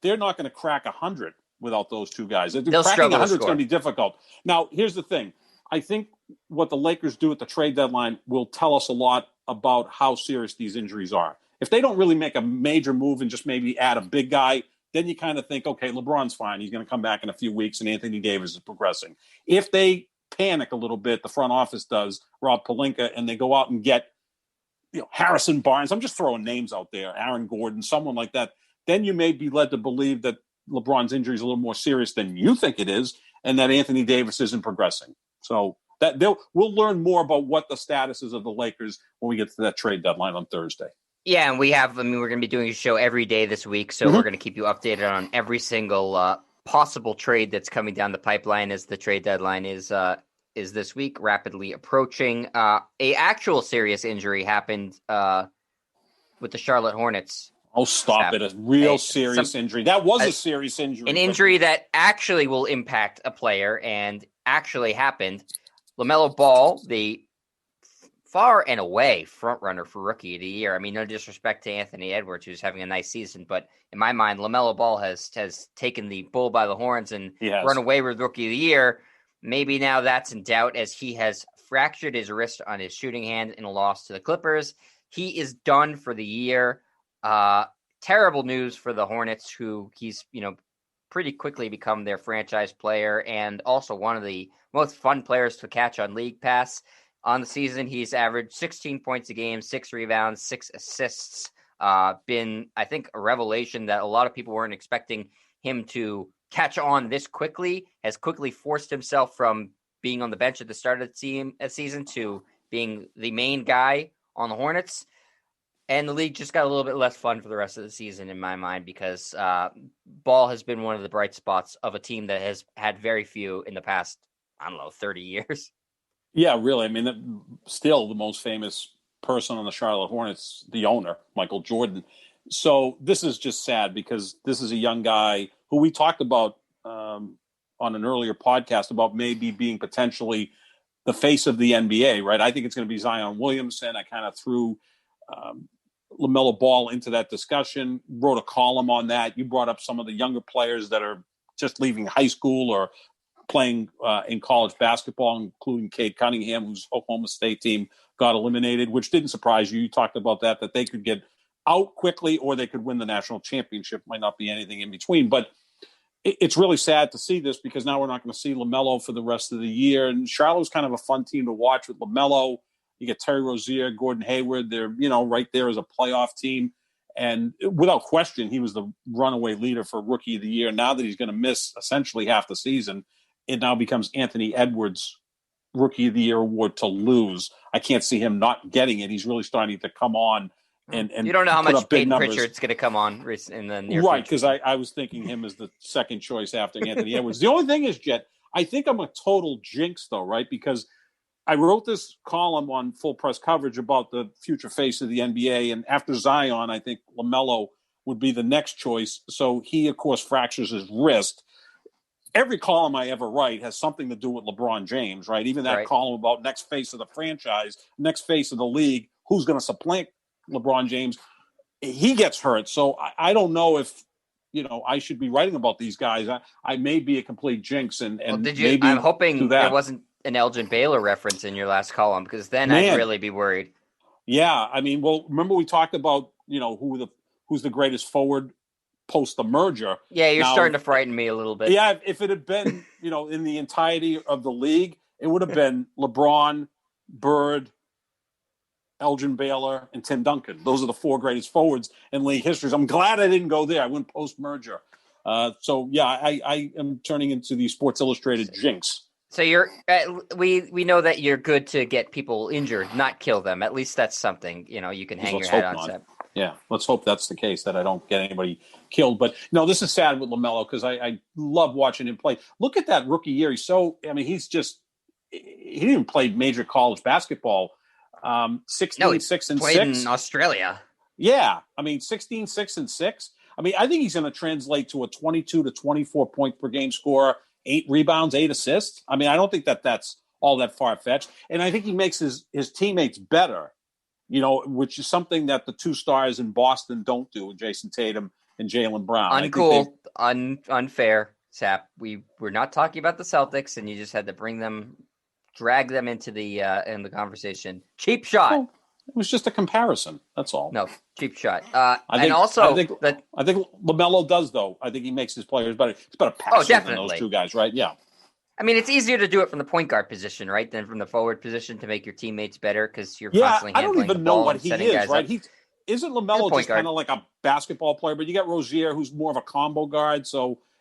They're not going to crack 100 without those two guys. They'll cracking 100 is going to be difficult. Now, here's the thing. I think what the Lakers do at the trade deadline will tell us a lot about how serious these injuries are. If they don't really make a major move and just maybe add a big guy, then you kind of think, okay, LeBron's fine. He's going to come back in a few weeks, and Anthony Davis is progressing. If they panic a little bit, the front office does, Rob Pelinka, and they go out and get Harrison Barnes. I'm just throwing names out there, Aaron Gordon, someone like that. Then you may be led to believe that LeBron's injury is a little more serious than you think it is, and that Anthony Davis isn't progressing. So we'll learn more about what the status is of the Lakers when we get to that trade deadline on Thursday. Yeah, and we're going to be doing a show every day this week, so we're going to keep you updated on every single possible trade that's coming down the pipeline as the trade deadline is this week, rapidly approaching. A actual serious injury happened with the Charlotte Hornets. Oh, stop it. A real serious injury. That was a serious injury. An injury that actually will impact a player and actually happened. LaMelo Ball, the far and away front runner for Rookie of the Year. I mean, no disrespect to Anthony Edwards, who's having a nice season, but in my mind, LaMelo Ball has taken the bull by the horns and run away with Rookie of the Year. Maybe now that's in doubt as he has fractured his wrist on his shooting hand in a loss to the Clippers. He is done for the year. Terrible news for the Hornets, who he's, pretty quickly become their franchise player and also one of the most fun players to catch on League Pass. On the season, he's averaged 16 points a game, 6 rebounds, 6 assists. Been, I think, a revelation that a lot of people weren't expecting him to catch on this quickly, has quickly forced himself from being on the bench at the start of the season to being the main guy on the Hornets. And the league just got a little bit less fun for the rest of the season, in my mind, because Ball has been one of the bright spots of a team that has had very few in the past, 30 years. Yeah, really. I mean, still the most famous person on the Charlotte Hornets, the owner, Michael Jordan. So this is just sad because this is a young guy who we talked about on an earlier podcast about maybe being potentially the face of the NBA, right? I think it's going to be Zion Williamson. I kind of threw LaMelo Ball into that discussion, wrote a column on that. You brought up some of the younger players that are just leaving high school or playing in college basketball, including Cade Cunningham, whose Oklahoma State team got eliminated, which didn't surprise you. You talked about that they could get out quickly or they could win the national championship. Might not be anything in between. But it's really sad to see this because now we're not going to see LaMelo for the rest of the year. And Charlotte's kind of a fun team to watch with LaMelo. You get Terry Rozier, Gordon Hayward. They're, right there as a playoff team. And without question, he was the runaway leader for Rookie of the Year. Now that he's going to miss essentially half the season, it now becomes Anthony Edwards' Rookie of the Year award to lose. I can't see him not getting it. He's really starting to come on. And you don't know how much Peyton Pritchard's going to come on in the near future. Right, because I was thinking him as the second choice after Anthony Edwards. The only thing is, Jet, I think I'm a total jinx, though, right? Because I wrote this column on Full Press Coverage about the future face of the NBA, and after Zion, I think LaMelo would be the next choice. So he, of course, fractures his wrist. Every column I ever write has something to do with LeBron James, right? Even that column about next face of the franchise, next face of the league, who's going to supplant LeBron James, he gets hurt. So I don't know if, I should be writing about these guys. I may be a complete jinx. And maybe I'm hoping there wasn't an Elgin Baylor reference in your last column, because then I'd really be worried. Yeah. I mean, well, remember we talked about, who's the greatest forward post the merger. Yeah, you're starting to frighten me a little bit. Yeah, if it had been, in the entirety of the league, it would have been LeBron, Bird, Elgin Baylor, and Tim Duncan. Those are the four greatest forwards in league history. I'm glad I didn't go there. I went post-merger. I am turning into the Sports Illustrated jinx. So we know that you're good to get people injured, not kill them. At least that's something, you can hang your head on set. Yeah, let's hope that's the case, that I don't get anybody killed. But no, this is sad with LaMelo, because I love watching him play. Look at that rookie year. He didn't even play major college basketball. 16-6-6 in Australia. Yeah, 16-6-6. I think he's going to translate to a 22 to 24 point per game scorer, 8 rebounds, 8 assists. I don't think that's all that far fetched, and I think he makes his teammates better. Which is something that the two stars in Boston don't do, with Jason Tatum and Jaylen Brown. Uncool, unfair, Sap. We're not talking about the Celtics, and you just had to drag them into the in the conversation. Cheap shot. Well, it was just a comparison. That's all. No, cheap shot. I think LaMelo does, though. I think he makes his players better. He's better passer than those two guys, right? Yeah. It's easier to do it from the point guard position, right, than from the forward position to make your teammates better, because you're constantly handling the ball. I don't even know what he is, right? Isn't LaMelo just kind of like a basketball player? But you got Rozier, who's more of a combo guard.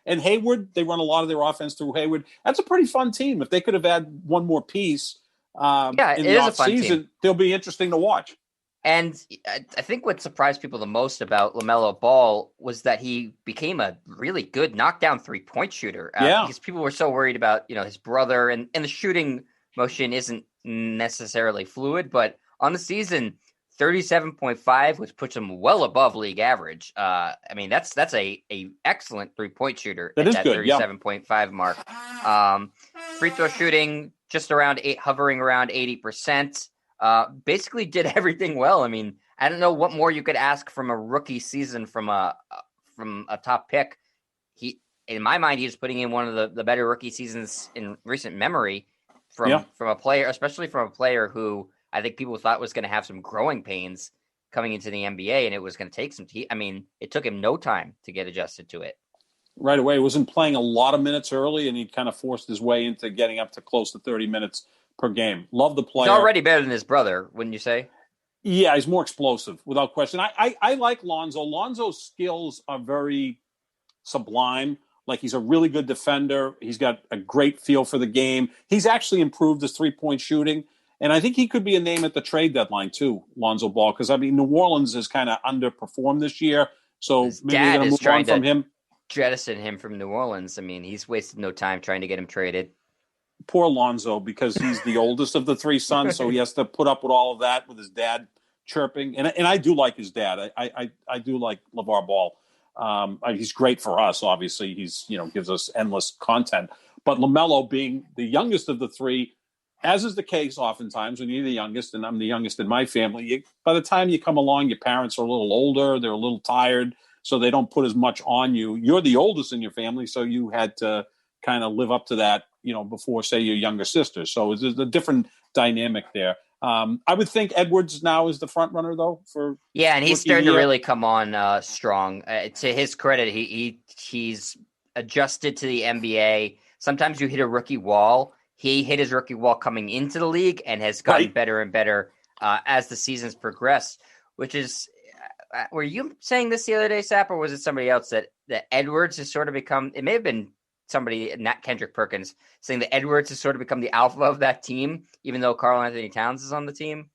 And Hayward, they run a lot of their offense through Hayward. That's a pretty fun team. If they could have had one more piece in the offseason, they'll be interesting to watch. And I think what surprised people the most about LaMelo Ball was that he became a really good knockdown three-point shooter. Because people were so worried about, his brother, and the shooting motion isn't necessarily fluid, but on the season, 37.5, which puts him well above league average. That's a excellent three-point shooter at that 37.5 mark. Free throw shooting just around hovering around 80%. Basically did everything well. I don't know what more you could ask from a rookie season from a top pick. In my mind, he's putting in one of the better rookie seasons in recent memory from a player, especially from a player who I think people thought was going to have some growing pains coming into the NBA, and it was going to take some it took him no time to get adjusted to it. Right away. He wasn't playing a lot of minutes early, and he kind of forced his way into getting up to close to 30 minutes per game. Love the player. He's already better than his brother, wouldn't you say? Yeah, he's more explosive, without question. I like Lonzo. Lonzo's skills are very sublime. Like, he's a really good defender. He's got a great feel for the game. He's actually improved his three-point shooting. And I think he could be a name at the trade deadline too, Lonzo Ball, because New Orleans has kind of underperformed this year. So his maybe they're going to move on from him. Jettison him from New Orleans. He's wasted no time trying to get him traded. Poor Lonzo, because he's the oldest of the three sons, so he has to put up with all of that with his dad chirping. And I do like his dad. I do like LeVar Ball. He's great for us, obviously. He's gives us endless content. But LaMelo, being the youngest of the three, as is the case oftentimes when you're the youngest, and I'm the youngest in my family, by the time you come along, your parents are a little older, they're a little tired, so they don't put as much on you. You're the oldest in your family, so you had to kind of live up to that, before, say, your younger sister. So there's a different dynamic there. I would think Edwards now is the front runner, though. And he's starting to really come on strong. To his credit, he's adjusted to the NBA. Sometimes you hit a rookie wall. he hit his rookie wall coming into the league and has gotten better and better as the seasons progressed, which is, were you saying this the other day, Sapp, or was it somebody else that Edwards has sort of become, it may have been somebody, not Kendrick Perkins, saying that Edwards has sort of become the alpha of that team, even though Karl Anthony Towns is on the team?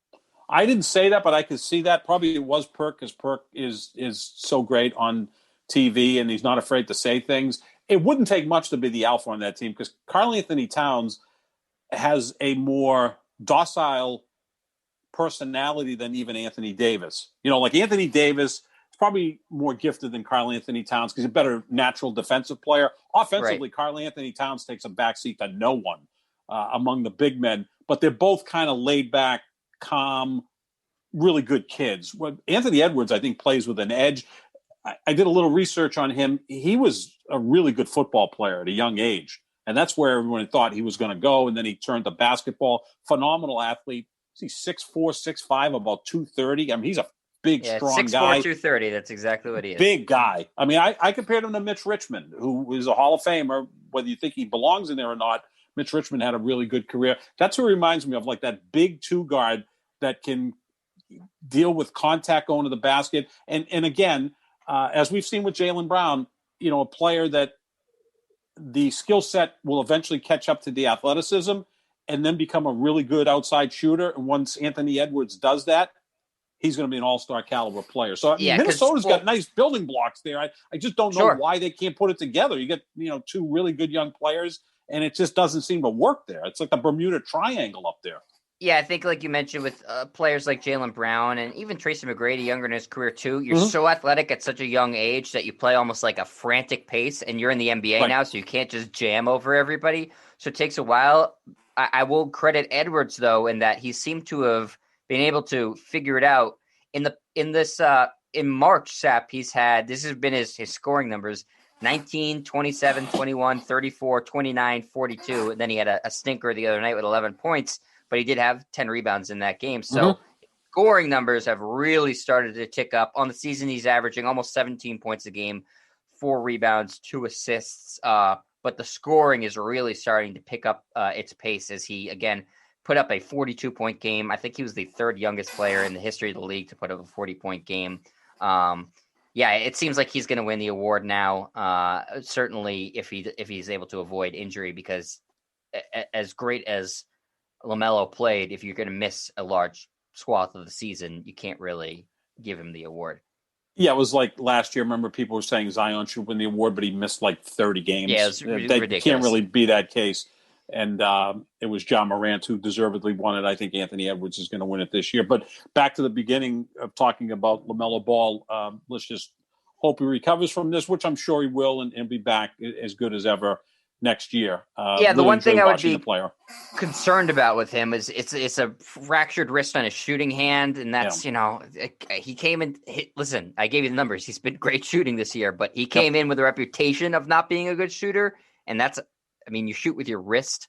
I didn't say that, but I could see that. Probably it was Perk, because Perk is so great on TV, and he's not afraid to say things. It wouldn't take much to be the alpha on that team, because Karl Anthony Towns has a more docile personality than even Anthony Davis. Like Anthony Davis is probably more gifted than Karl Anthony Towns because he's a better natural defensive player. Offensively, Karl Anthony Towns takes a backseat to no one among the big men, but they're both kind of laid back, calm, really good kids. Anthony Edwards, I think, plays with an edge. I did a little research on him. He was a really good football player at a young age, and that's where everyone thought he was going to go, and then he turned to basketball. Phenomenal athlete. He's 6'4", 6'5", about 230. I mean, he's a big, strong 6'4", guy. 230, that's exactly what he is. Big guy. I mean, I compared him to Mitch Richmond, who is a Hall of Famer. Whether you think he belongs in there or not, Mitch Richmond had a really good career. That's who reminds me of, like that big two-guard that can deal with contact going to the basket. And again, as we've seen with Jaylen Brown, a player that the skill set will eventually catch up to the athleticism and then become a really good outside shooter. And once Anthony Edwards does that, he's going to be an all-star caliber player. So Minnesota's got nice building blocks there. I just don't know why they can't put it together. You get, two really good young players, and it just doesn't seem to work there. It's like the Bermuda Triangle up there. Yeah, I think like you mentioned with players like Jaylen Brown and even Tracy McGrady, younger in his career too, you're so athletic at such a young age that you play almost like a frantic pace, and you're in the NBA now, so you can't just jam over everybody. So it takes a while. I will credit Edwards, though, in that he seemed to have been able to figure it out. In March, Sapp, this has been his scoring numbers, 19, 27, 21, 34, 29, 42, and then he had a stinker the other night with 11 points. But he did have 10 rebounds in that game. So scoring numbers have really started to tick up. On the season, he's averaging almost 17 points a game, 4 rebounds, 2 assists. But the scoring is really starting to pick up its pace as he, again, put up a 42-point game. I think he was the third youngest player in the history of the league to put up a 40-point game. It seems like he's going to win the award now, certainly if he's able to avoid injury, because as great as LaMelo played, if you're going to miss a large swath of the season, you can't really give him the award. Yeah, it was like last year. Remember, people were saying Zion should win the award, but he missed like 30 games. Yeah, it was ridiculous. Can't really be that case. And it was John Morant who deservedly won it. I think Anthony Edwards is going to win it this year. But back to the beginning of talking about LaMelo Ball, let's just hope he recovers from this, which I'm sure he will, and be back as good as ever next year. The one thing I would be concerned about with him is it's a fractured wrist on his shooting hand, and that's he came in. Listen, I gave you the numbers. He's been great shooting this year, but he came in with a reputation of not being a good shooter, and you shoot with your wrist.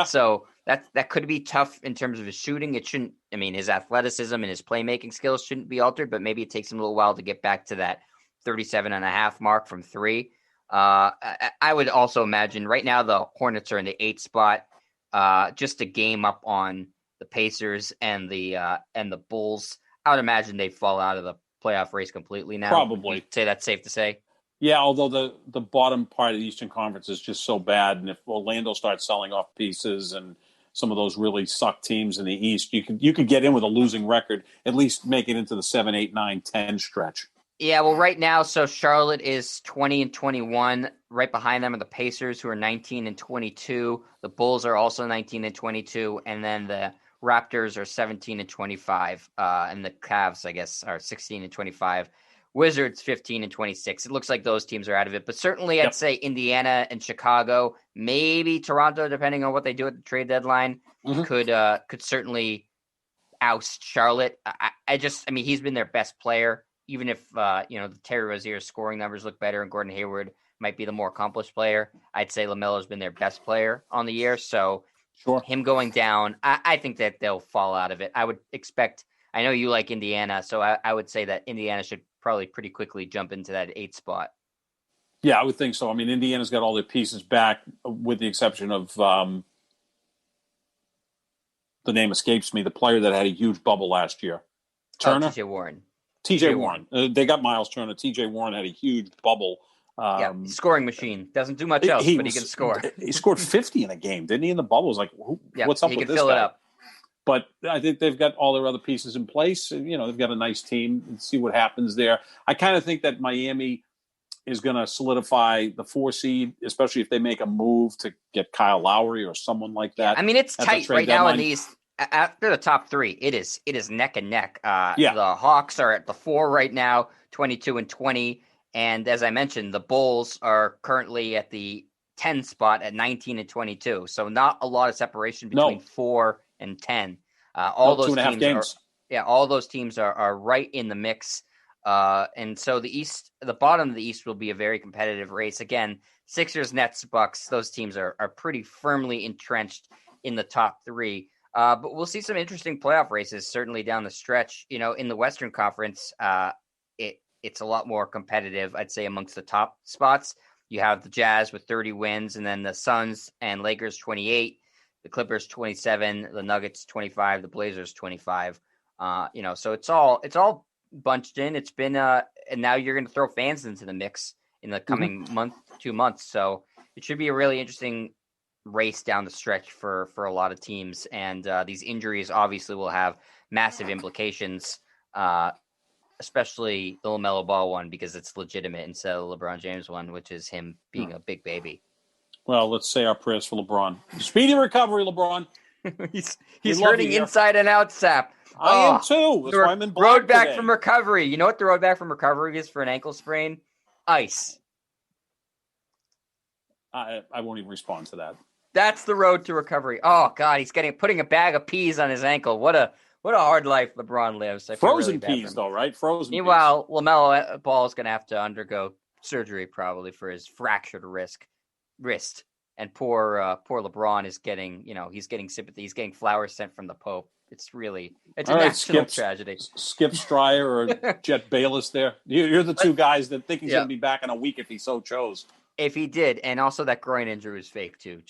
So that could be tough in terms of his shooting. It shouldn't. His athleticism and his playmaking skills shouldn't be altered, but maybe it takes him a little while to get back to that 37.5 mark from 3. I would also imagine right now the Hornets are in the 8th spot, just a game up on the Pacers and the Bulls. I would imagine they fall out of the playoff race completely now. Probably. You'd say that's safe to say. Yeah, although the bottom part of the Eastern Conference is just so bad, and if Orlando starts selling off pieces and some of those really suck teams in the East, you could get in with a losing record, at least make it into the 7, 8, 9, 10 stretch. Yeah, well, right now, so Charlotte is 20-21. Right behind them are the Pacers, who are 19-22. The Bulls are also 19-22, and then the Raptors are 17-25, and the Cavs, I guess, are 16-25. Wizards 15-26. It looks like those teams are out of it, but certainly I'd say Indiana and Chicago, maybe Toronto, depending on what they do at the trade deadline, could certainly oust Charlotte. He's been their best player. Even if, the Terry Rozier's scoring numbers look better and Gordon Hayward might be the more accomplished player, I'd say LaMelo's been their best player on the year. So him going down, I think that they'll fall out of it. I would expect, I know you like Indiana, so I would say that Indiana should probably pretty quickly jump into that 8th spot. Yeah, I would think so. I mean, Indiana's got all their pieces back, with the exception of the name escapes me. The player that had a huge bubble last year, Turner. TJ Warren. TJ Warren. They got Miles Turner. TJ Warren had a huge bubble. Scoring machine. Doesn't do much else, but he can score. He scored 50 in a game, didn't he? In the bubble, it was like, what's up with this guy? He can fill it up. But I think they've got all their other pieces in place. They've got a nice team. Let's see what happens there. I kind of think that Miami is going to solidify the 4 seed, especially if they make a move to get Kyle Lowry or someone like that. I mean, it's tight right now in the East. After the top 3, it is neck and neck. The Hawks are at the 4 right now, 22-20. And as I mentioned, the Bulls are currently at the 10 spot at 19-22. So not a lot of separation between 4 and 10. All those teams are right in the mix. And so the bottom of the East will be a very competitive race. Again, Sixers, Nets, Bucks, those teams are pretty firmly entrenched in the top 3. But we'll see some interesting playoff races certainly down the stretch. In the Western Conference, it's a lot more competitive, I'd say, amongst the top spots. You have the Jazz with 30 wins, and then the Suns and Lakers 28, the Clippers 27, the Nuggets 25, the Blazers 25. So it's all bunched in. It's been and now you're going to throw fans into the mix in the coming 2 months. So it should be a really interesting race down the stretch for a lot of teams. And these injuries obviously will have massive implications, especially the LaMelo Ball one, because it's legitimate, instead of the LeBron James one, which is him being a big baby. Well, let's say our prayers for LeBron. Speedy recovery, LeBron. he's hurting inside and out, Sap. I am too. That's why I'm in black road back today. from recovery. You know what the road back from recovery is for an ankle sprain? Ice. I won't even respond to that. That's the road to recovery. Oh God, he's putting a bag of peas on his ankle. What a hard life LeBron lives. Frozen peas, though, right? Frozen. Meanwhile, LaMelo Ball is going to have to undergo surgery probably for his fractured wrist. And poor LeBron is getting, he's getting sympathy. He's getting flowers sent from the Pope. It's a national tragedy. Skip Stryer or Jet Bayless there. You're the two guys that think he's going to be back in a week if he so chose. If he did, and also that groin injury was fake too.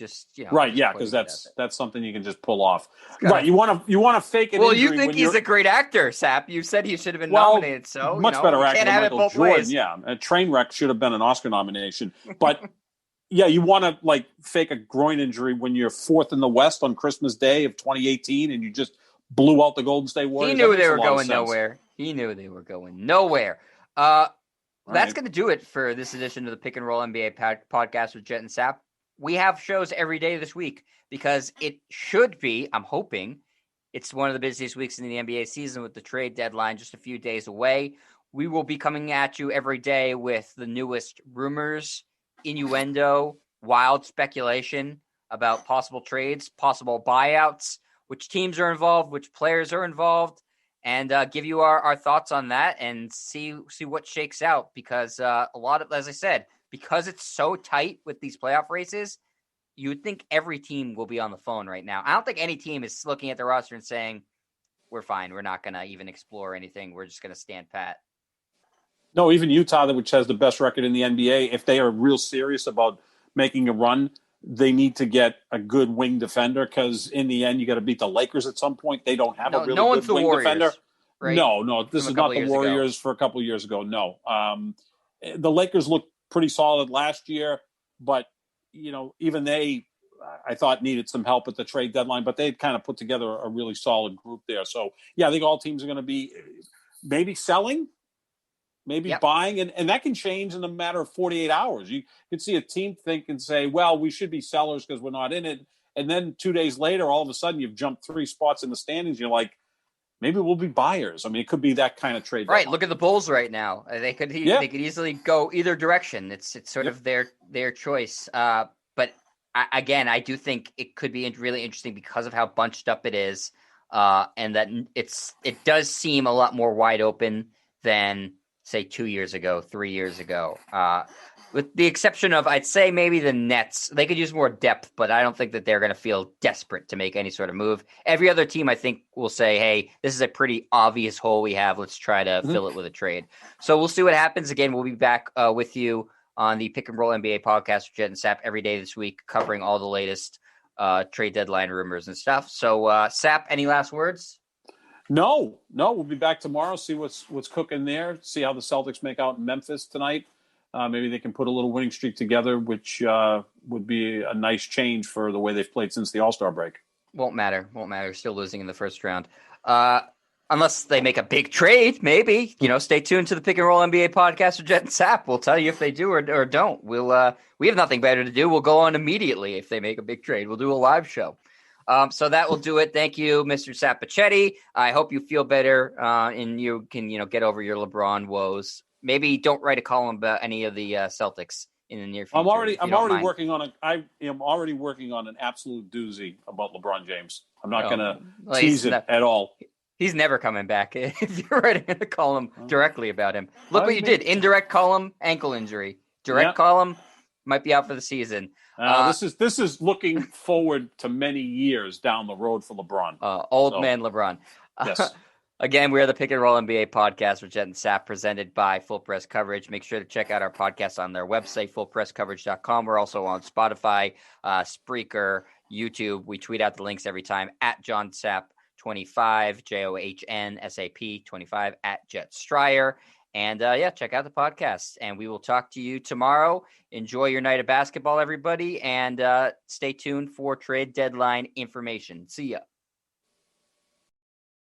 Right, yeah, because that's something you can just pull off. Right, you want to fake it. Well, you think he's a great actor, Sap? You said he should have been nominated. So much better actor than Michael Jordan. Ways. Yeah, a train wreck should have been an Oscar nomination. But yeah, you want to fake a groin injury when you're 4th in the West on Christmas Day of 2018, and you just blew out the Golden State Warriors. He knew they were going nowhere. That's going to do it for this edition of the Pick and Roll NBA podcast with Jet and Sap. We have shows every day this week because it should be, I'm hoping, it's one of the busiest weeks in the NBA season with the trade deadline just a few days away. We will be coming at you every day with the newest rumors, innuendo, wild speculation about possible trades, possible buyouts, which teams are involved, which players are involved, and give you our thoughts on that and see what shakes out. Because a lot of, as I said, because it's so tight with these playoff races, you would think every team will be on the phone right now. I don't think any team is looking at the roster and saying, we're fine. We're not going to even explore anything. We're just going to stand pat. No, even Utah, which has the best record in the NBA, if they are real serious about making a run, they need to get a good wing defender, because in the end, you got to beat the Lakers at some point. They don't have a really good wing defender. Right? No, this is not the Warriors for a couple of years ago. No, the Lakers looked pretty solid last year, but even they, I thought, needed some help at the trade deadline. But they'd kind of put together a really solid group there. So yeah, I think all teams are going to be maybe selling. Maybe buying, and that can change in a matter of 48 hours. You could see a team think and say, well, we should be sellers because we're not in it. And then 2 days later, all of a sudden, you've jumped 3 spots in the standings. You're like, maybe we'll be buyers. I mean, it could be that kind of trade. Right. Look at the Bulls right now. They could easily go either direction. It's sort of their choice. But I do think it could be really interesting because of how bunched up it is, and that it does seem a lot more wide open than, say, 2 years ago, 3 years ago, with the exception of, I'd say, maybe the Nets. They could use more depth, but I don't think that they're going to feel desperate to make any sort of move. Every other team, I think, will say, hey, this is a pretty obvious hole we have. Let's try to fill it with a trade. So we'll see what happens. Again, we'll be back with you on the Pick and Roll NBA podcast with Jet and Sap every day this week, covering all the latest trade deadline rumors and stuff. So, Sap, any last words? No. We'll be back tomorrow. See what's cooking there. See how the Celtics make out in Memphis tonight. Maybe they can put a little winning streak together, which would be a nice change for the way they've played since the All-Star break. Won't matter. Still losing in the first round. Unless they make a big trade, maybe. Stay tuned to the Pick and Roll NBA podcast with Jet and Sap. We'll tell you if they do or don't. We have nothing better to do. We'll go on immediately if they make a big trade. We'll do a live show. So that will do it. Thank you, Mr. Sapichetti. I hope you feel better and you can, get over your LeBron woes. Maybe don't write a column about any of the Celtics in the near future. I'm already working on an absolute doozy about LeBron James. I'm not going to tease it at all. He's never coming back if you're writing a column directly about him. Look what you did. Indirect column, ankle injury. Direct column, might be out for the season. This is looking forward to many years down the road for LeBron. Man LeBron. Yes. Again, we are the Pick and Roll NBA podcast with Jet and Sap, presented by Full Press Coverage. Make sure to check out our podcast on their website, fullpresscoverage.com. We're also on Spotify, Spreaker, YouTube. We tweet out the links every time at John Sap 25, JOHNSAP 25 at Jet Stryer. And check out the podcast. And we will talk to you tomorrow. Enjoy your night of basketball, everybody. And stay tuned for trade deadline information. See ya.